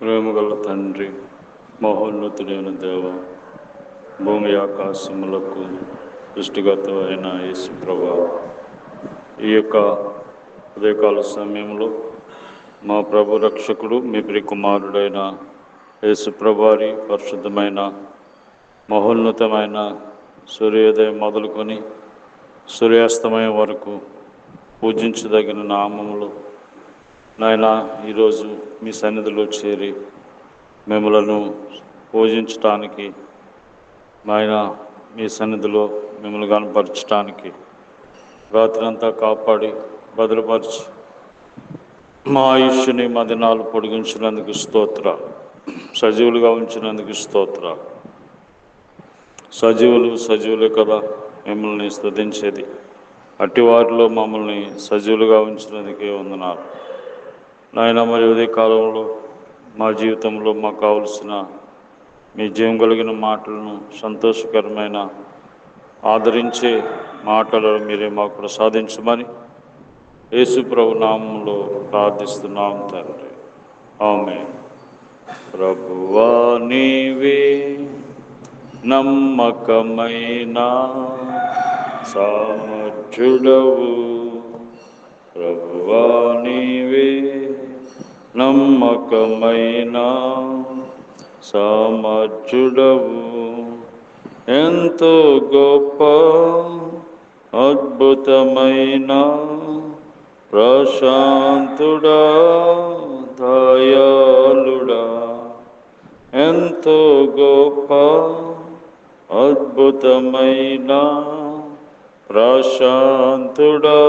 ప్రేమగల తండ్రి, మహోన్నతుడైన దేవ, భూమి ఆకాశములకు సృష్టికర్త అయిన యేసు ప్రభువా, ఈ యొక్క ఉదయకాల సమయంలో మా ప్రభు రక్షకుడు మీ ప్రియ కుమారుడైన యేసు ప్రభువారి పరిశుద్ధమైన మహోన్నతమైన సూర్యోదయం మొదలుకొని సూర్యాస్తమయం వరకు పూజించదగిన నామములు నాయన ఈరోజు మీ సన్నిధిలో చేరి మిమ్మలను పూజించటానికి, నాయన మీ సన్నిధిలో మిమ్మల్ని కనపరచటానికి రాత్రంతా కాపాడి భద్రపరిచి మా ఆయుష్ని మా దినాలు పొడిగించినందుకు స్తోత్ర. సజీవులుగా ఉంచినందుకు స్తోత్ర. సజీవులే కదా మిమ్మల్ని స్తుతించేది. అట్టి వారిలో మమ్మల్ని సజీవులుగా ఉంచినందుకే వందనాలు నాయన. మరి ఉదయ కాలంలో మా జీవితంలో మాకు కావలసిన మీ జీవం కలిగిన మాటలను, సంతోషకరమైన ఆదరించే మాటలను మీరే మాకు ప్రసాదించమని యేసు ప్రభు నామంలో ప్రార్థిస్తున్నాం తండ్రి, ఆమేన్. ప్రభువా నీవే నమ్మకమైన సామర్థ్యుడవు, ప్రభువా నీవే నమ్మకమైన సామర్థ్యుడవు, ఎంతో గొప్ప అద్భుతమైన ప్రశాంతుడా దయాళుడా, ఎంతో గొప్ప అద్భుతమైన ప్రశాంతుడా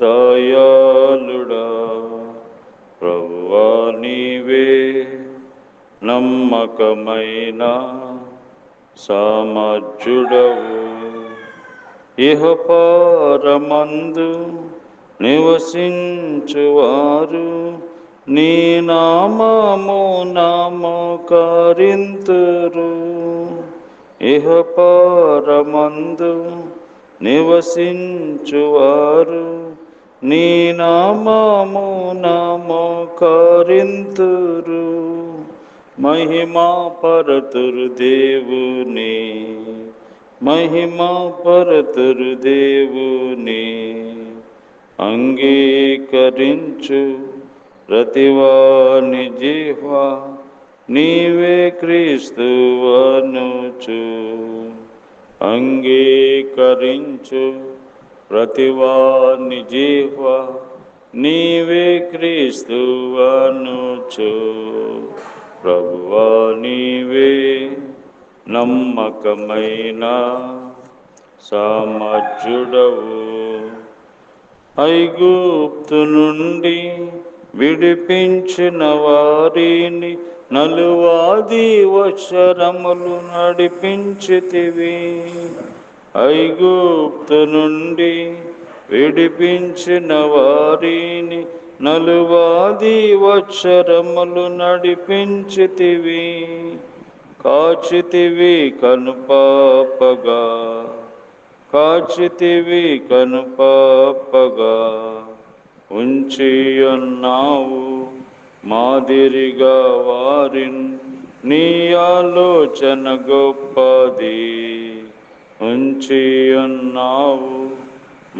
దయాళుడా, ప్రభువా నీవే నమ్మకమైన సామర్థ్యుడవు, ఇహపరమందు నివసించువారు నీ నామము నామకరింతురు, ఇహపరమందు నివసించువారు నీ నామము నామకరింతురు, మహిమా పరతురు దేవుని, మహిమా పరతురు దేవుని, అంగీకరించు ప్రతివాని జిహ్వా నీవే క్రీస్తువనుచు, అంగీకరించు ప్రతివాని జిహ్వా నీవే క్రీస్తువనుచు, ప్రభువా నీవే నమ్మకమైన సామర్థ్యుడవు, ఐగుప్తు నుండి విడిపించిన వారిని నలువాది వత్సరములు నడిపించితివి, ఐగుప్తు నుండి విడిపించిన వారిని నలువాది వత్సరములు నడిపించితివి, కాచితివి కనుపాపగా, కాచితివి కనుపాపగా ఉంచియున్నావు మాదిరిగా వారిన్, నీ ఆలోచన గొప్పది, ఉంచియున్నావు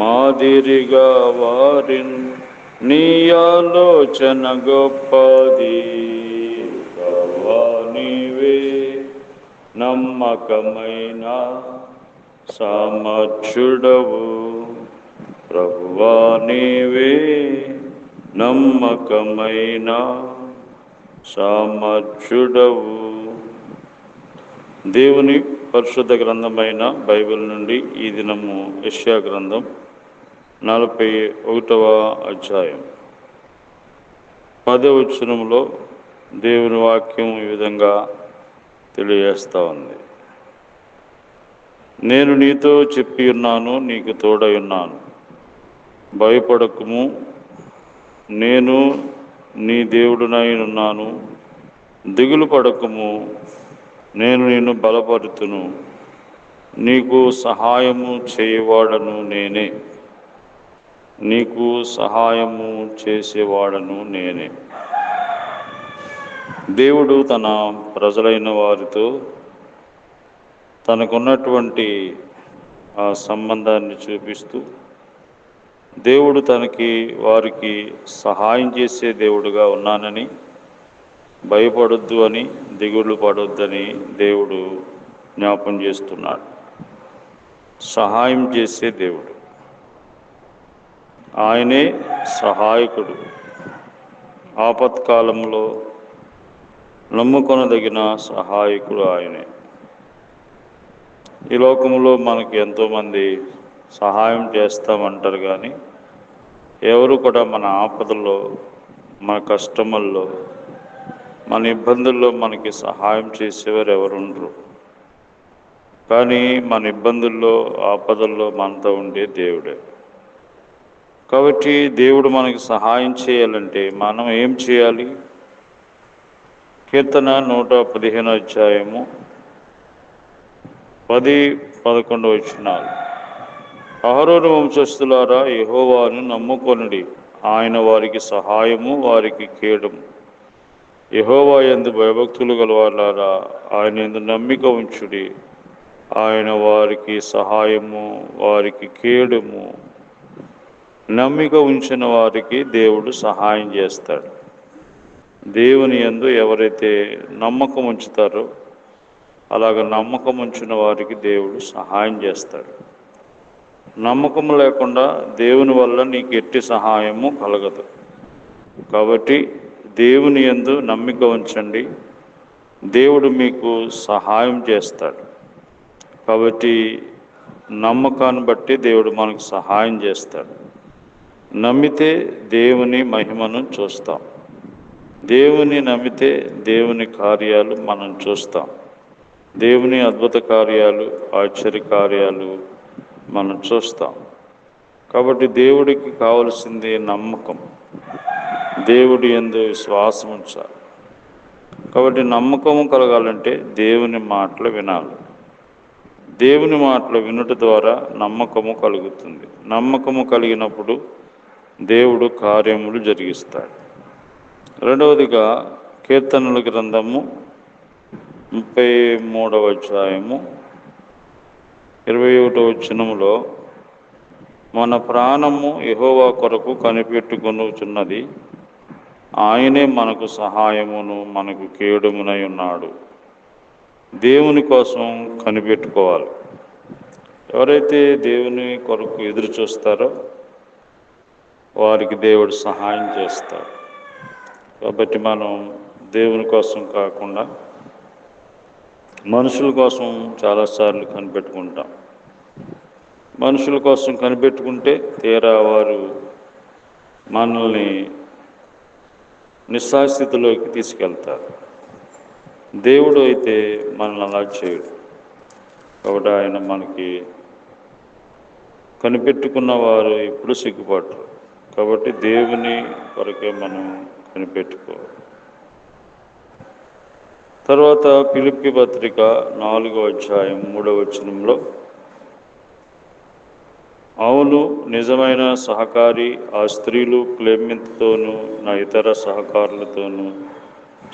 మాదిరిగా వారిన్, నీ ఆలోచన గొప్పది, ప్రభువా నీవే నమ్మకమైన సామర్థ్యుడవు, ప్రభువా నీవే నమ్మకమైన సామర్థ్యుడవు. దేవుని పరిశుద్ధ గ్రంథమైన బైబిల్ నుండి ఈ దినము యెషయా గ్రంథం 41వ అధ్యాయం 10వ వచనంలో దేవుని వాక్యం ఈ విధంగా తెలియజేస్తూ ఉంది. నేను నీతో చెప్పి ఉన్నాను, నీకు తోడై ఉన్నాను, భయపడకుము, నేను నీ దేవుడునై ఉన్నాను, దిగులు పడకుము, నేను నిన్ను బలపరుతును, నీకు సహాయము చేయవాడను నేనే, నీకు సహాయము చేసేవాడను నేనే. దేవుడు తన ప్రజలైన వారితో తనకున్నటువంటి ఆ సంబంధాన్ని చూపిస్తూ దేవుడు వారికి సహాయం చేసే దేవుడుగా ఉన్నానని, భయపడొద్దు అని, దిగులు పడొద్దని దేవుడు జ్ఞాపం చేస్తున్నాడు. సహాయం చేసే దేవుడు, ఆయనే సహాయకుడు. ఆపత్కాలంలో నమ్ముకొనదగిన సహాయకుడు ఆయనే. ఈ లోకంలో మనకి ఎంతోమంది సహాయం చేస్తామంటారు, కానీ ఎవరు కూడా మన ఆపదల్లో, మన కష్టముల్లో, మన ఇబ్బందుల్లో మనకి సహాయం చేసేవారు ఎవరు ఉండరు. కానీ మన ఇబ్బందుల్లో, ఆపదల్లో మనతో ఉండే దేవుడే. కాబట్టి దేవుడు మనకి సహాయం చేయాలంటే మనం ఏం చేయాలి? కీర్తన 115 అధ్యాయము 10-11 వచనాలు. అహరోను వంశస్థులారా, యెహోవాను నమ్ముకొనుడి. ఆయన వారికి సహాయము, వారికి కేడము. యెహోవా యందు భయభక్తులు గలవారులారా, ఆయన యందు నమ్మిక ఉంచుడి. ఆయన వారికి సహాయము, వారికి కేడము. నమ్మిక ఉంచిన వారికి దేవుడు సహాయం చేస్తాడు. దేవుని యందు ఎవరైతే నమ్మకం ఉంచుతారో అలాగ నమ్మకం ఉంచిన వారికి దేవుడు సహాయం చేస్తాడు. నమ్మకం లేకుండా దేవుని వల్ల నీకు ఎట్టి సహాయము కలగదు. కాబట్టి దేవుని యందు నమ్మిక ఉంచండి, దేవుడు మీకు సహాయం చేస్తాడు. కాబట్టి నమ్మకాన్ని బట్టి దేవుడు మనకు సహాయం చేస్తాడు. నమ్మితే దేవుని మహిమను చూస్తాం. దేవుని నమ్మితే దేవుని కార్యాలు మనం చూస్తాం. దేవుని అద్భుత కార్యాలు, ఆశ్చర్య కార్యాలు మనం చూస్తాం. కాబట్టి దేవుడికి కావలసింది నమ్మకం, దేవుడి యందు విశ్వాసం ఉంచాలి. కాబట్టి నమ్మకము కలగాలంటే దేవుని మాటలు వినాలి. దేవుని మాటలు వినుట ద్వారా నమ్మకము కలుగుతుంది. నమ్మకము కలిగినప్పుడు దేవుడు కార్యములు జరిగిస్తాడు. రెండవదిగా కీర్తనల గ్రంథము 33వ అధ్యాయము 21వ వచనములో, మన ప్రాణము యెహోవా కొరకు కనిపెట్టుకొనుచున్నది, ఆయనే మనకు సహాయమును మనకు కేడుమునై ఉన్నాడు. దేవుని కోసం కనిపెట్టుకోవాలి. ఎవరైతే దేవుని కొరకు ఎదురు చూస్తారో వారికి దేవుడు సహాయం చేస్తాడు. కాబట్టి మనం దేవుని కోసం కాకుండా మనుషుల కోసం చాలాసార్లు కనిపెట్టుకుంటాం. మనుషుల కోసం కనిపెట్టుకుంటే తీరా వారు మనల్ని నిస్సాస్థితిలోకి తీసుకెళ్తారు. దేవుడు అయితే మనల్ని అలా చేయడు. కాబట్టి ఆయన మనకి కనిపెట్టుకున్న వారు ఎప్పుడు సిగ్గుపడరు. కాబట్టి దేవుని కొరకే మనం కనిపెట్టుకోవాలి. తర్వాత ఫిలిప్పీ పత్రిక 4వ అధ్యాయం 3వ వచనంలో, అవును, నిజమైన సహకారి ఆ స్త్రీలు క్లెమెంతుతోనూ నా ఇతర సహకారులతోనూ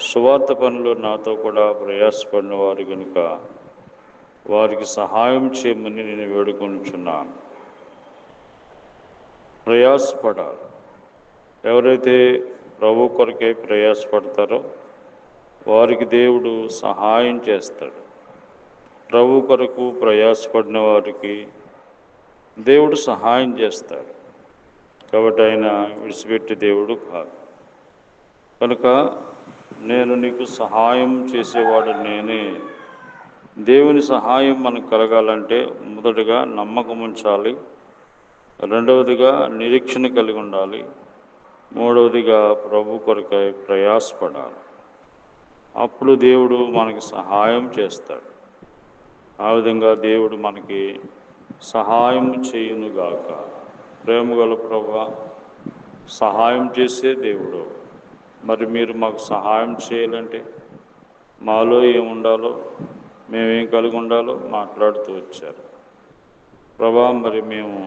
సువార్త పనులు నాతో కూడా ప్రయాసపడిన వారు కనుక వారికి సహాయం చేయమని నేను వేడుకొనుచున్నాను. ప్రయాసపడాలి. ఎవరైతే ప్రభు కొరకే ప్రయాసపడతారో వారికి దేవుడు సహాయం చేస్తాడు. ప్రభు కొరకు ప్రయాసపడిన వారికి దేవుడు సహాయం చేస్తాడు. కాబట్టి ఆయన విడిచిపెట్టే దేవుడు కాదు. కనుక నేను నీకు సహాయం చేసేవాడు నేనే. దేవుని సహాయం మనకు కలగాలంటే మొదటగా నమ్మకం ఉంచాలి, రెండవదిగా నిరీక్షణ కలిగి ఉండాలి, మూడవదిగా ప్రభు కొరకై ప్రయాసపడాలి. అప్పుడు దేవుడు మనకి సహాయం చేస్తాడు. ఆ విధంగా దేవుడు మనకి సహాయం చేయునుగాక. ప్రేమగల ప్రభువా, సహాయం చేసే దేవుడు, మరి మీరు మాకు సహాయం చేయాలంటే మాలో ఏముండాలో, మేమేం కలిగి ఉండాలో మాట్లాడుతూ వచ్చారు. ప్రభా, మరి మేము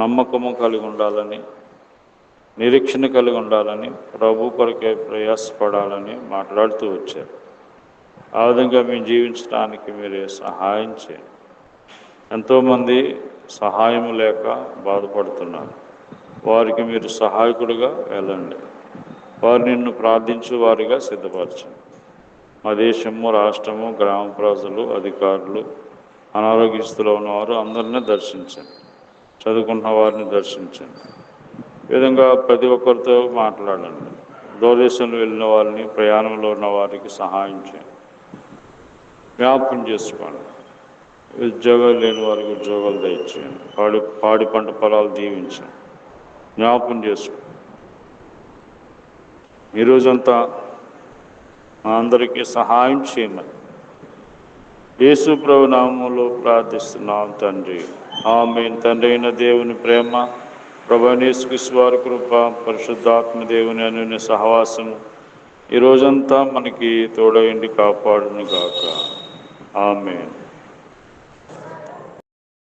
నమ్మకము కలిగి ఉండాలని, నిరీక్షణ కలిగి ఉండాలని, ప్రభు కొరకే ప్రయాసపడాలని మాట్లాడుతూ వచ్చారు. ఆ విధంగా మేము జీవించడానికి మీరు సహాయం చేయండి. ఎంతోమంది సహాయం లేక బాధపడుతున్నారు. వారికి మీరు సహాయకుడిగా వెళ్ళండి. వారు నిన్ను ప్రార్థించు వారిగా సిద్ధపరచండి. మా దేశము, రాష్ట్రము, గ్రామ ప్రజలు, అధికారులు, అనారోగ్యస్తులో ఉన్నవారు అందరినీ దర్శించండి. చదువుకున్న వారిని దర్శించండి. ఈ విధంగా ప్రతి ఒక్కరితో మాట్లాడండి. దూరదేశంలో వెళ్ళిన వారిని, ప్రయాణంలో ఉన్న వారికి సహాయం చేయండి. జ్ఞాపకం చేసుకోండి. ఉద్యోగాలు లేని వారికి ఉద్యోగాలు దయచేయండి. పాడి పంట పొలాలు దీవించండి. జ్ఞాపకం చేసుకోండి. ఈరోజంతా మా అందరికీ సహాయం చేయమని యేసు ప్రభు నామములో ప్రార్థిస్తున్నాం తండ్రి. ఆమేన్. తండ్రి అయిన దేవుని ప్రేమ, ప్రభువైన యేసుక్రీస్తు వారి కృప, పరిశుద్ధాత్మ దేవుని అన్యోన్య సహవాసము ఈ రోజంతా మనకి తోడైండి కాపాడును గాక. ఆమేన్.